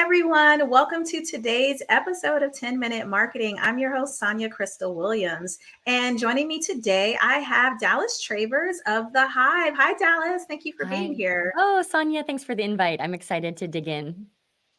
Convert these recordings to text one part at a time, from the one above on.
everyone. Welcome to today's episode of 10-Minute Marketing. I'm your host, Sonja Crystal Williams. And joining me today, I have Dallas Travers of the Hive. Hi, Dallas. Thank you for being Hi. here. Oh, Sonja, thanks for the invite. I'm excited to dig in.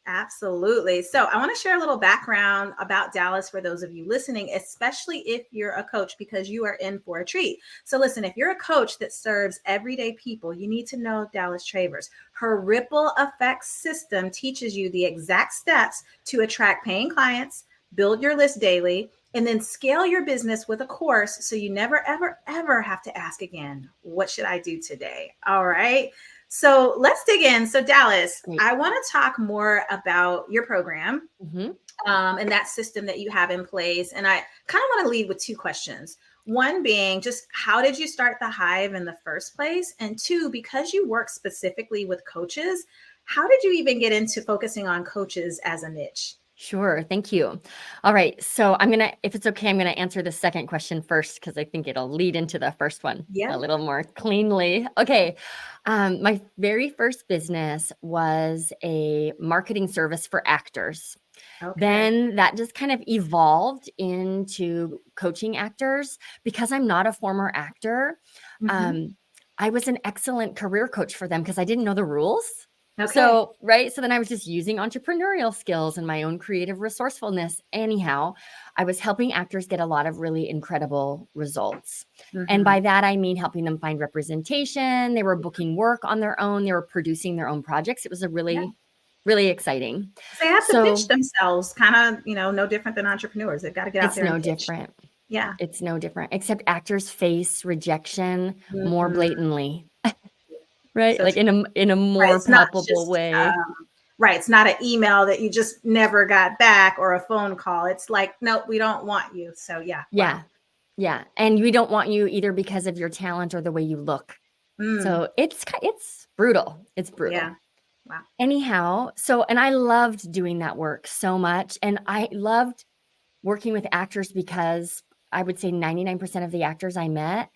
Absolutely. So I want to share a little background about Dallas for those of you listening, especially if you're a coach, because you are in for a treat. So listen, if you're a coach that serves everyday people, you need to know Dallas Travers. Her ripple effect system teaches you the exact steps to attract paying clients, build your list daily, and then scale your business with a course so you never, ever, ever have to ask again, what should I do today? All right. So let's dig in. So Dallas, Great. I want to talk more about your program Mm-hmm. and that system that you have in place. And I kind of want to lead with two questions. One being just how did you start the Hive in the first place? And two, because you work specifically with coaches, how did you even get into focusing on coaches as a niche? Sure. Thank you. All right. So if it's okay, I'm going to answer the second question first because I think it'll lead into the first one Yeah. a little more cleanly. Okay. My very first business was a marketing service for actors. Okay. Then that just kind of evolved into coaching actors. Because I'm not a former actor, I was an excellent career coach for them because I didn't know the rules. Okay. So then I was just using entrepreneurial skills and my own creative resourcefulness. Anyhow, I was helping actors get a lot of really incredible results. And by that, I mean helping them find representation. They were booking work on their own. They were producing their own projects. It was really exciting. They have to So pitch themselves, kind of, no different than entrepreneurs. They've got to get out it's there no and pitch. different. Yeah. It's no different, except actors face rejection more Mhm. blatantly, right? So Like in a right, more it's not palpable just way. right. It's not an email that you just never got back or a phone call. It's like, no, we don't want you. So yeah. Yeah. Wow. Yeah. And we don't want you either because of your talent or the way you look. So it's brutal. It's brutal. Yeah. Wow. Anyhow, and I loved doing that work so much. And I loved working with actors because I would say 99% of the actors I met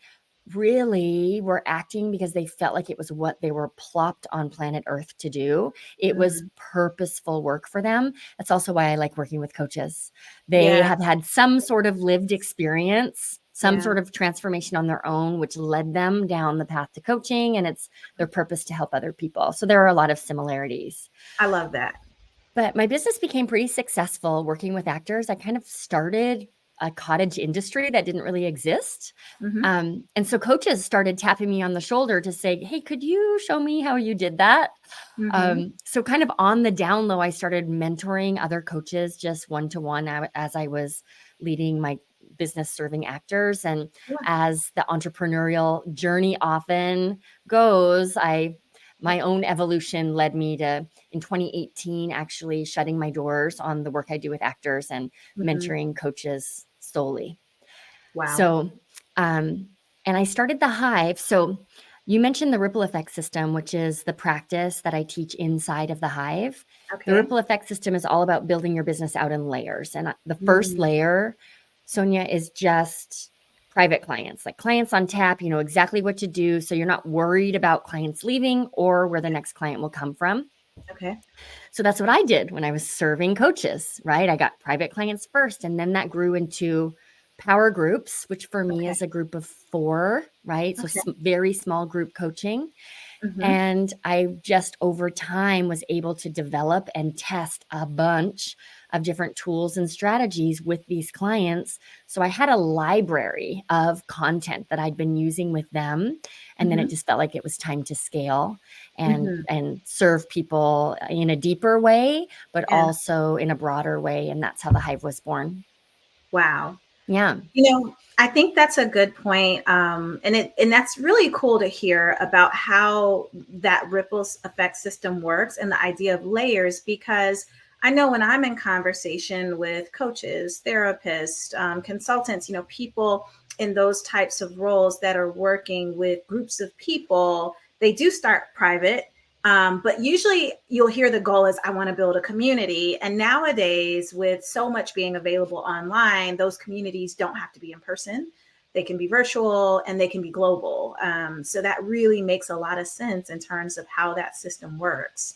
really were acting because they felt like it was what they were plopped on planet Earth to do. It was purposeful work for them. That's also why I like working with coaches. They have had some sort of lived experience, some sort of transformation on their own, which led them down the path to coaching, and it's their purpose to help other people. So there are a lot of similarities. I love that. But my business became pretty successful working with actors. I kind of started a cottage industry that didn't really exist. And so coaches started tapping me on the shoulder to say, hey, could you show me how you did that? So kind of on the down low, I started mentoring other coaches just one-to-one as I was leading my business serving actors. And as the entrepreneurial journey often goes, my own evolution led me to, in 2018, actually shutting my doors on the work I do with actors and mentoring coaches solely. Wow. So, and I started the Hive. So you mentioned the ripple effect system, which is the practice that I teach inside of the Hive. The ripple effect system is all about building your business out in layers. And the first layer, Sonja, is just private clients, like clients on tap. You know exactly what to do. So you're not worried about clients leaving or where the next client will come from. Okay. So that's what I did when I was serving coaches, right? I got private clients first, and then that grew into power groups, which for me is a group of 4, right? So very small group coaching. And I just over time was able to develop and test a bunch of different tools and strategies with these clients. So I had a library of content that I'd been using with them. And then it just felt like it was time to scale and serve people in a deeper way, but also in a broader way. And that's how the Hive was born. Wow. Yeah. I think that's a good point. And that's really cool to hear about how that ripple effect system works and the idea of layers, because I know when I'm in conversation with coaches, therapists, consultants, people in those types of roles that are working with groups of people, they do start private. But usually you'll hear the goal is I want to build a community. And nowadays, with so much being available online, those communities don't have to be in person. They can be virtual and they can be global. So that really makes a lot of sense in terms of how that system works.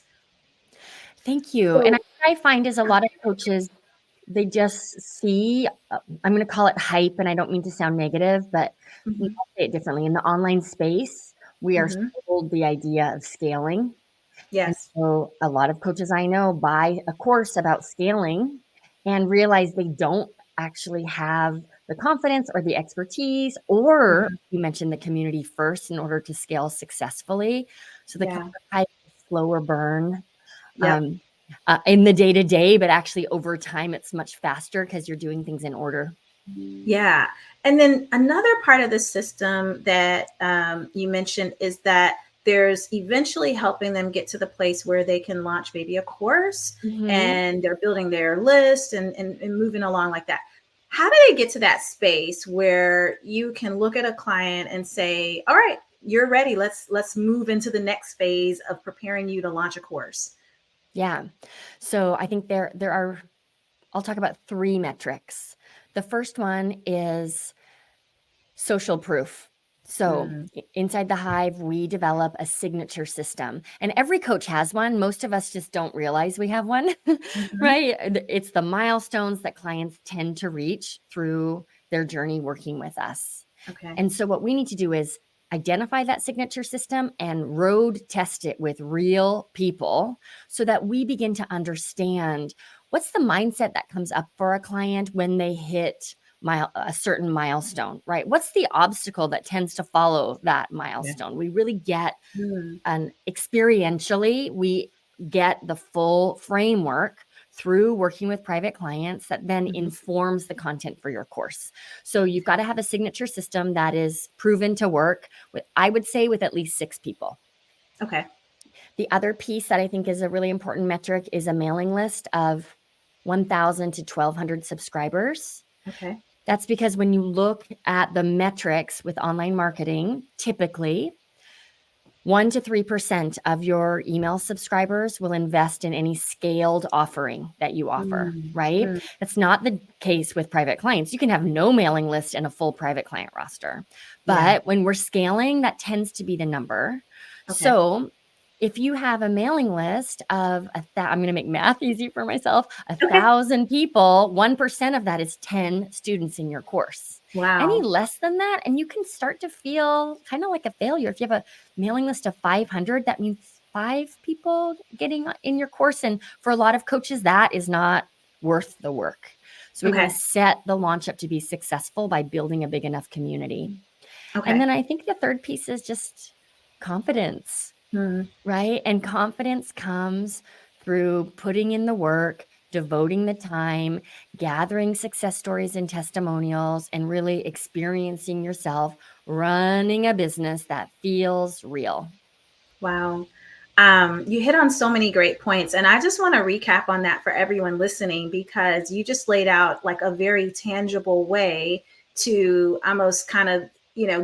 Thank you. And So, I find is a lot of coaches, they just see, I'm going to call it hype, and I don't mean to sound negative, but mhm, I'll say it differently. In the online space, we are mhm, sold the idea of scaling. And yes. so a lot of coaches I know buy a course about scaling and realize they don't actually have the confidence or the expertise, or Mhm, you mentioned the community first in order to scale successfully. So they kind yeah. of have a slower burn Yep. um, in the day to day, but actually over time, it's much faster because you're doing things in order. Yeah. And then another part of the system that you mentioned is that there's eventually helping them get to the place where they can launch maybe a course Mhm. and they're building their list and moving along like that. How do they get to that space where you can look at a client and say, all right, you're ready. Let's move into the next phase of preparing you to launch a course. Yeah. So I think there are, I'll talk about 3 metrics. The first one is social proof. So Mm, inside the Hive, we develop a signature system, and every coach has one. Most of us just don't realize we have one, mhm, right? It's the milestones that clients tend to reach through their journey working with us. okay. And so, what we need to do is identify that signature system and road test it with real people so that we begin to understand what's the mindset that comes up for a client when they hit a certain milestone, right? What's the obstacle that tends to follow that Yeah. milestone? We really get Mm, an experientially, we get the full framework through working with private clients that then mhm, informs the content for your course. So you've got to have a signature system that is proven to work with, I would say, with at least 6 people. okay. The other piece that I think is a really important metric is a mailing list of 1,000 to 1,200 subscribers. Okay. That's because when you look at the metrics with online marketing, typically 1 to 3% of your email subscribers will invest in any scaled offering that you offer, Mm, right? mm, That's not the case with private clients. You can have no mailing list and a full private client roster. yeah. But when we're scaling, that tends to be the number. Okay. So if you have a mailing list of I'm going to make math easy for myself, Okay. 1,000 people, 1% of that is 10 students in your course. Any Wow. less than that, and you can start to feel kind of like a failure. If you have a mailing list of 500, that means 5 people getting in your course. And for a lot of coaches, that is not worth the work. So we want Okay. to set the launch up to be successful by building a big enough community. And Okay. then I think the third piece is just confidence, Mm, right? And confidence comes through putting in the work, devoting the time, gathering success stories and testimonials, and really experiencing yourself running a business that feels real. wow. You hit on so many great points. And I just want to recap on that for everyone listening because you just laid out like a very tangible way to almost kind of,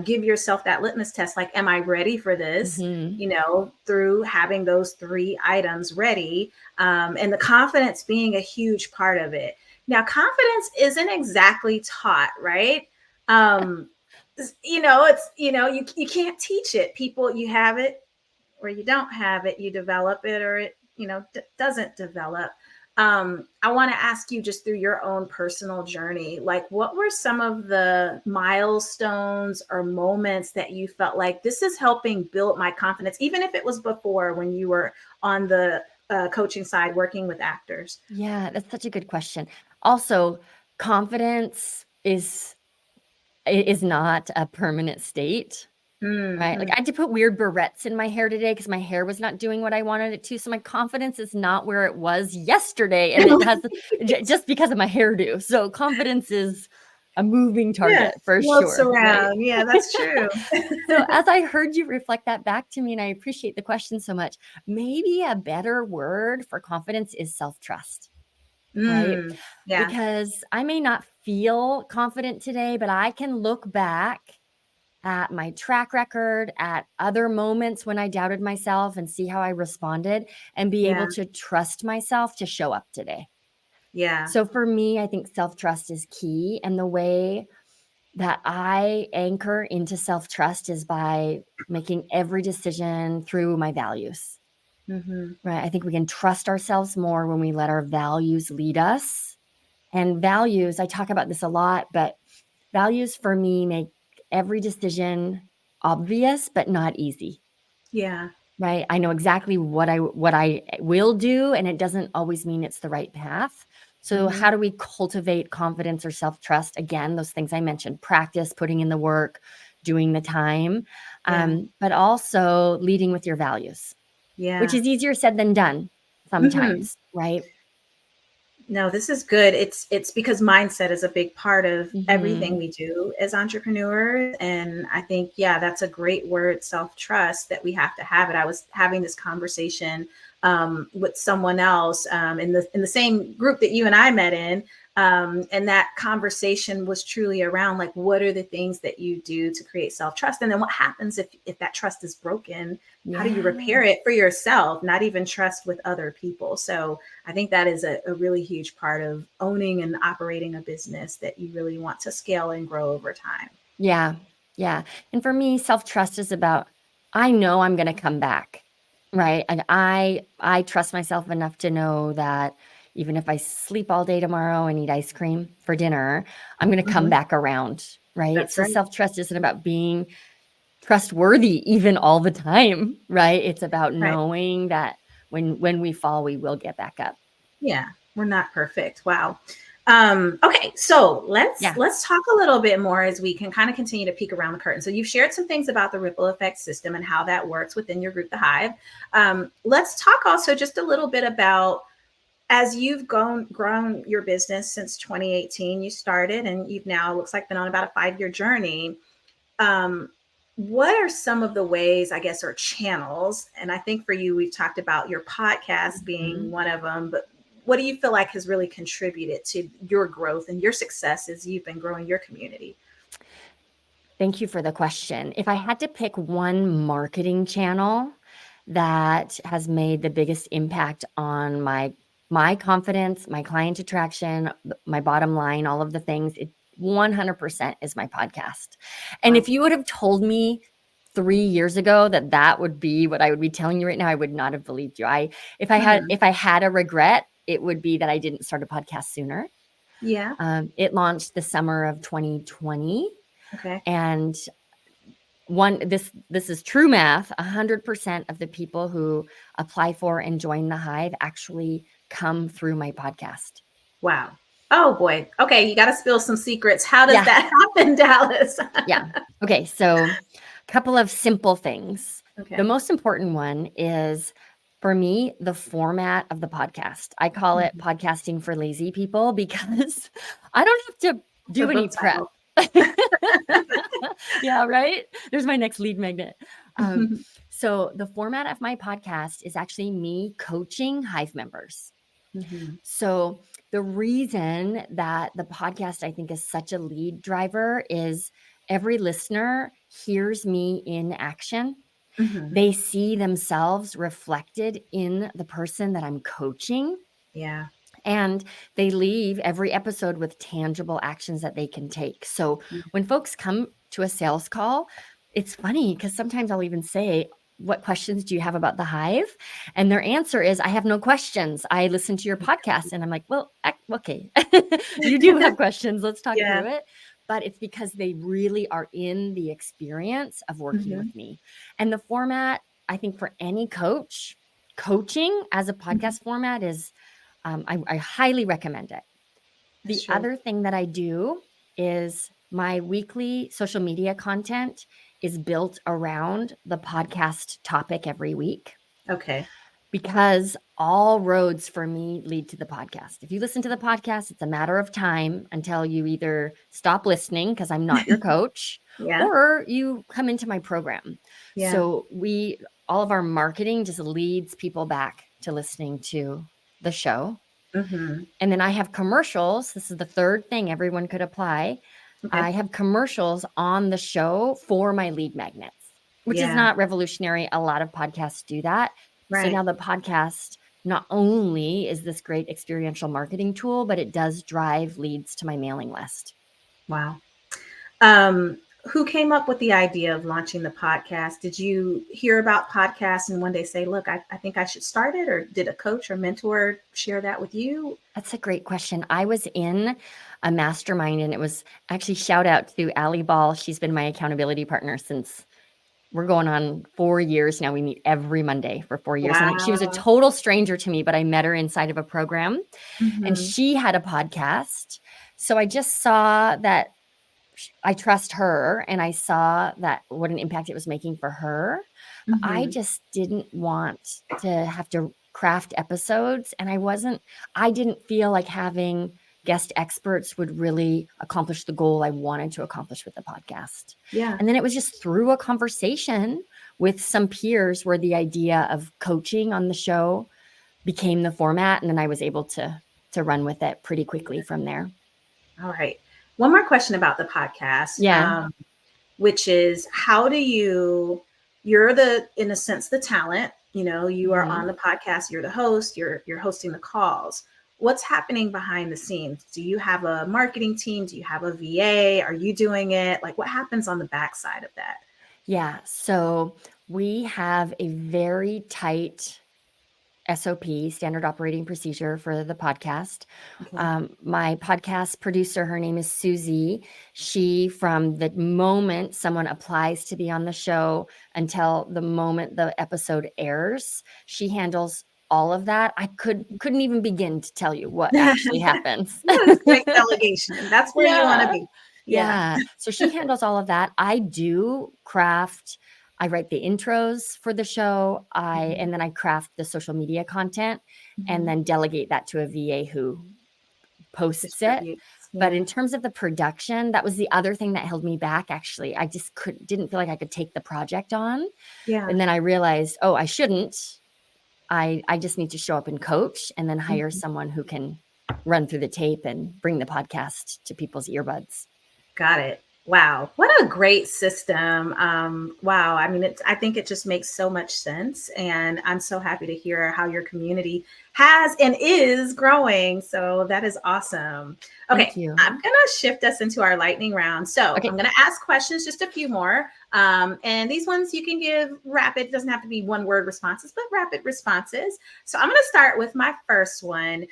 give yourself that litmus test like, am I ready for this? Mhm. Through having those 3 items ready, and the confidence being a huge part of it. Now, confidence isn't exactly taught, right? Um, you can't teach it. People, you have it or you don't have it, you develop it or it, doesn't develop. I want to ask you just through your own personal journey, like what were some of the milestones or moments that you felt like this is helping build my confidence, even if it was before when you were on the coaching side working with actors? Yeah, that's such a good question. Also, confidence is not a permanent state, right? Like, Mm-hmm. I had to put weird barrettes in my hair today because my hair was not doing what I wanted it to, so my confidence is not where it was yesterday, and it has just because of my hairdo. So confidence is a moving Yes, target for floats sure, right? around. Yeah, that's true. So as I heard you reflect that back to me, and I appreciate the question so much, maybe a better word for confidence is self-trust, right? Yeah, Because I may not feel confident today, but I can look back at my track record, at other moments when I doubted myself and see how I responded and be yeah, able to trust myself to show up today. yeah. So for me, I think self-trust is key. And the way that I anchor into self-trust is by making every decision through my values. right? I think we can trust ourselves more when we let our values lead us. And values, I talk about this a lot, but values for me make every decision obvious, but not easy. Yeah. Right? I know exactly what I will do, and it doesn't always mean it's the right path. So how do we cultivate confidence or self-trust? Again, those things I mentioned, practice, putting in the work, doing the time, but also leading with your values, which Yeah. is easier said than done sometimes, right? No, this is good. It's because mindset is a big part of everything Mhm. we do as entrepreneurs. And I think, yeah, that's a great word, self-trust, that we have to have it. I was having this conversation with someone else in the same group that you and I met in. And that conversation was truly around like, what are the things that you do to create self-trust? And then what happens if that trust is broken? How do you repair Yeah. it for yourself, not even trust with other people? So I think that is a really huge part of owning and operating a business that you really want to scale and grow over time. Yeah. Yeah. And for me, self-trust is about I know I'm going to come back. Right? And I trust myself enough to know that even if I sleep all day tomorrow and eat ice cream for dinner, I'm going to come Mhm. back around, right? That's So right. self-trust isn't about being trustworthy even all the time, right? It's about Right. knowing that when we fall, we will get back up. Yeah, we're not perfect. Wow. Okay, so let's Yeah. let's talk a little bit more as we can kind of continue to peek around the curtain. So you've shared some things about the ripple effect system and how that works within your group, the Hive. Let's talk also just a little bit about as you've grown your business since 2018. You started, and you've now looks like been on about a 5-year journey. um, what are some of the ways, I guess, or channels? And I think for you, we've talked about your podcast being Mhm. one of them, but what do you feel like has really contributed to your growth and your success as you've been growing your community? Thank you for the question. If I had to pick one marketing channel that has made the biggest impact on my confidence, my client attraction, my bottom line, all of the things, it 100% is my podcast. And Wow. if you would have told me 3 years ago that that would be what I would be telling you right now, I would not have believed you. Mhm. If I had a regret, it would be that I didn't start a podcast sooner. Yeah. It launched the summer of 2020, Okay. and this is true math. 100% of the people who apply for and join the Hive actually come through my podcast. Wow. Oh boy. Okay, you got to spill some secrets. How does Yeah, that happen, Dallas? yeah. Okay, so a couple of simple things. The Okay. most important one is for me the format of the podcast. I call it Mhm. podcasting for lazy people because I don't have to The do any book prep. title. Yeah, right? There's my next lead magnet. Um, so the format of my podcast is actually me coaching Hive members. Mhm. So the reason that the podcast I think is such a lead driver is every listener hears me in action. Mhm. They see themselves reflected in the person that I'm coaching. Yeah. And they leave every episode with tangible actions that they can take. So when folks come to a sales call, it's funny because sometimes I'll even say, what questions do you have about the Hive? And their answer is, I have no questions. I listen to your podcast. And I'm like, well, okay, you do have questions. Let's talk Yeah. through it. But it's because they really are in the experience of working Mhm. with me. And the format, I think for any coach, coaching as a Mhm. podcast format is I highly recommend it. That's The true. other thing that I do is my weekly social media content is built around the podcast topic every week Okay. because all roads for me lead to the podcast. If you listen to the podcast, it's a matter of time until you either stop listening because I'm not your coach Yeah. or you come into my program. Yeah. So all of our marketing just leads people back to listening to the show. Mhm. And then I have commercials. This is the third thing everyone could apply. Okay. I have commercials on the show for my lead magnets, which is Yeah. not revolutionary. A lot of podcasts do that. So Right. now the podcast not only is this great experiential marketing tool, but it does drive leads to my mailing list. Wow. Um, Who came up with the idea of launching the podcast? Did you hear about podcasts and one day say, look, I think I should start it? Or did a coach or mentor share that with you? That's a great question. I was in a mastermind, and it was actually, shout out to Allie Ball. She's been my accountability partner since we're going on 4 years now. We meet every Monday for 4 years. And she was a Wow. total stranger to me, but I met her inside of a program, and Mm-hmm. she had a podcast. So I just saw that I trust her, and I saw that what an impact it was making for her. But I Mm-hmm. just didn't want to have to craft episodes, and I didn't feel like having guest experts would really accomplish the goal I wanted to accomplish with the podcast. Yeah. And then it was just through a conversation with some peers where the idea of coaching on the show became the format, and then I was able to run with it pretty quickly from there. All right. One more question about the podcast, Yeah. which is you're in a sense, the talent, you are on the podcast, you're the host, you're hosting the calls. What's happening behind the scenes? Do you have a marketing team? Do you have a VA? Are you doing it? Like, what happens on the backside of that? Yeah. So we have a very tight SOP, standard operating procedure, for the podcast. Okay. My podcast producer, her name is Susie. She, from the moment someone applies to be on the show until the moment the episode airs, she handles all of that. I couldn't even begin to tell you what actually happens. That is great delegation. That's where you want to Yeah. be. Yeah. Yeah. So she handles all of that. I write the intros for the show. And then I craft the social media content and then delegate that to a VA who posts it. Distributes. But Yeah. in terms of the production, that was the other thing that held me back, actually. I just didn't feel like I could take the project on. Yeah. And then I realized, I shouldn't. I just need to show up and coach, and then hire someone who can run through the tape and bring the podcast to people's earbuds. Got it. Wow. What a great system. Wow. I mean, I think it just makes so much sense. And I'm so happy to hear how your community has and is growing. So that is awesome. Okay. Thank you. I'm going to shift us into our lightning round. So Okay. I'm going to ask questions, just a few more. And these ones you can give rapid, it doesn't have to be one word responses, but rapid responses. So I'm going to start with my first one,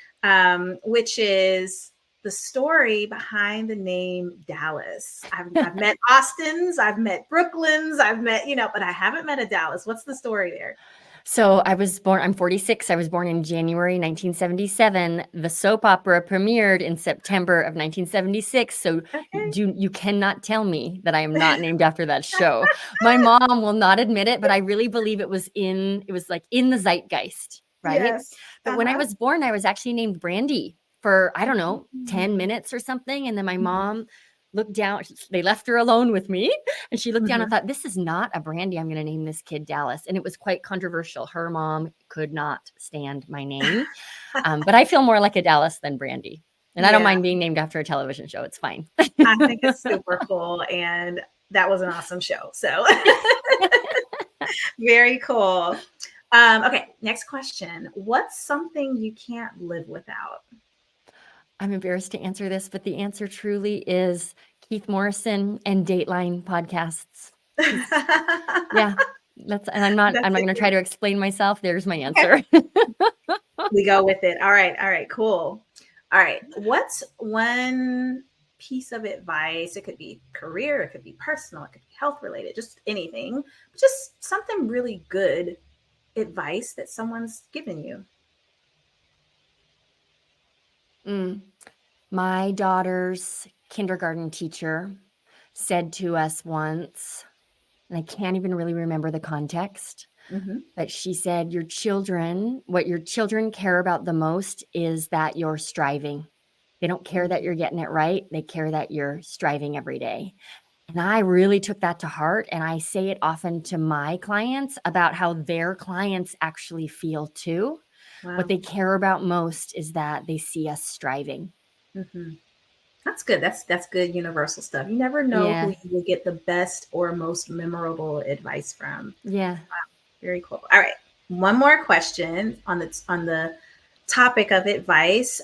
which is the story behind the name Dallas. I've met Austins, I've met Brooklyns, I've met, but I haven't met a Dallas. What's the story there? So I'm 46. I was born in January 1977. The soap opera premiered in September of 1976. So Okay. you cannot tell me that I am not named after that show. My mom will not admit it, but I really believe it was like in the zeitgeist, right? Yes. But when I was born, I was actually named Brandy for, I don't know, 10 minutes or something. And then my mom looked down, they left her alone with me, and she looked down and thought, this is not a Brandy. I'm going to name this kid Dallas. And it was quite controversial. Her mom could not stand my name. But I feel more like a Dallas than Brandy. And I don't mind being named after a television show. It's fine. I think it's super cool. And that was an awesome show. So very cool. Okay. Next question. What's something you can't live without? I'm embarrassed to answer this, but the answer truly is Keith Morrison and Dateline podcasts. Yeah, and I'm not going to try to explain myself. There's my answer. We go with it. All right, cool. All right. What's one piece of advice? It could be career, it could be personal, it could be health related, just anything, just something really good advice that someone's given you. My daughter's kindergarten teacher said to us once, and I can't even really remember the context, but she said, what your children care about the most is that you're striving. They don't care that you're getting it right. They care that you're striving every day. And I really took that to heart. And I say it often to my clients about how their clients actually feel too. Wow. What they care about most is that they see us striving. That's good. That's good universal stuff. You never know who you will get the best or most memorable advice from. Yeah. Wow. Very cool. All right. One more question on the topic of advice.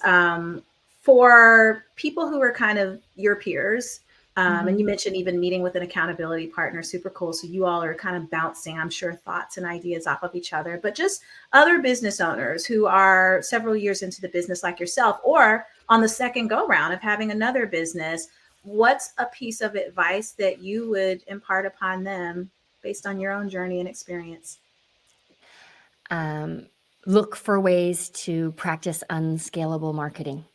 For people who are kind of your peers, And you Mhm. mentioned even meeting with an accountability partner, super cool. So you all are kind of bouncing, I'm sure, thoughts and ideas off of each other. But just other business owners who are several years into the business, like yourself, or on the second go round of having another business, what's a piece of advice that you would impart upon them based on your own journey and experience? Um, Look for ways to practice unscalable marketing.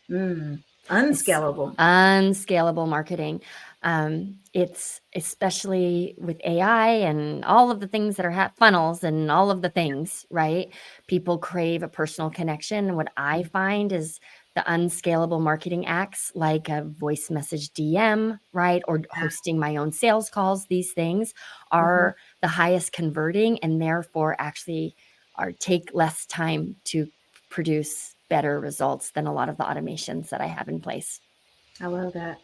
Mm, It's unscalable. unscalable marketing. It's especially with AI and all of the things that are funnels and all of the things, right? People crave a personal connection. And what I find is the unscalable marketing acts like a voice message DM, right? Or Yeah. hosting my own sales calls. These things Mhm. are the highest converting and therefore actually are take less time to produce better results than a lot of the automations that I have in place. I love that.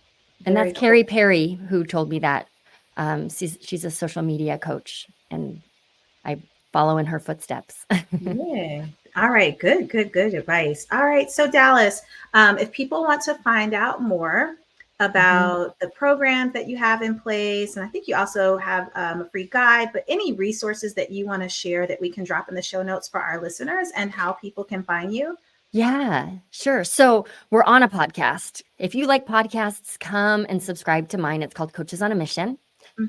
And that's Very cool. Carrie Perry who told me that. She's a social media coach, and I follow in her footsteps. Yeah. All right. Good, good, good advice. All right. So, Dallas, if people want to find out more Mhm. about the programs that you have in place, and I think you also have a free guide, but any resources that you want to share that we can drop in the show notes for our listeners and how people can find you? Yeah, sure. So we're on a podcast. If you like podcasts, come and subscribe to mine. It's called Coaches on a Mission.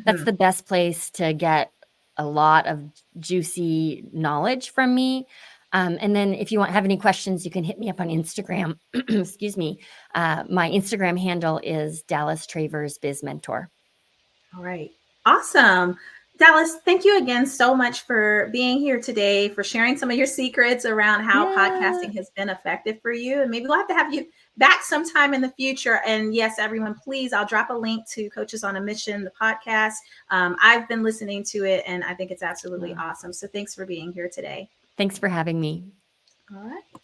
That's Hmm. the best place to get a lot of juicy knowledge from me. And then if you have any questions, you can hit me up on Instagram. Excuse me. My Instagram handle is Dallas Travers Biz Mentor. All right. Awesome. Dallas, thank you again so much for being here today, for sharing some of your secrets around how Yeah. podcasting has been effective for you. And maybe we'll have to have you back sometime in the future. And yes, everyone, please, I'll drop a link to Coaches on a Mission, the podcast. I've been listening to it and I think it's absolutely Uh, awesome. So thanks for being here today. Thanks for having me. All right.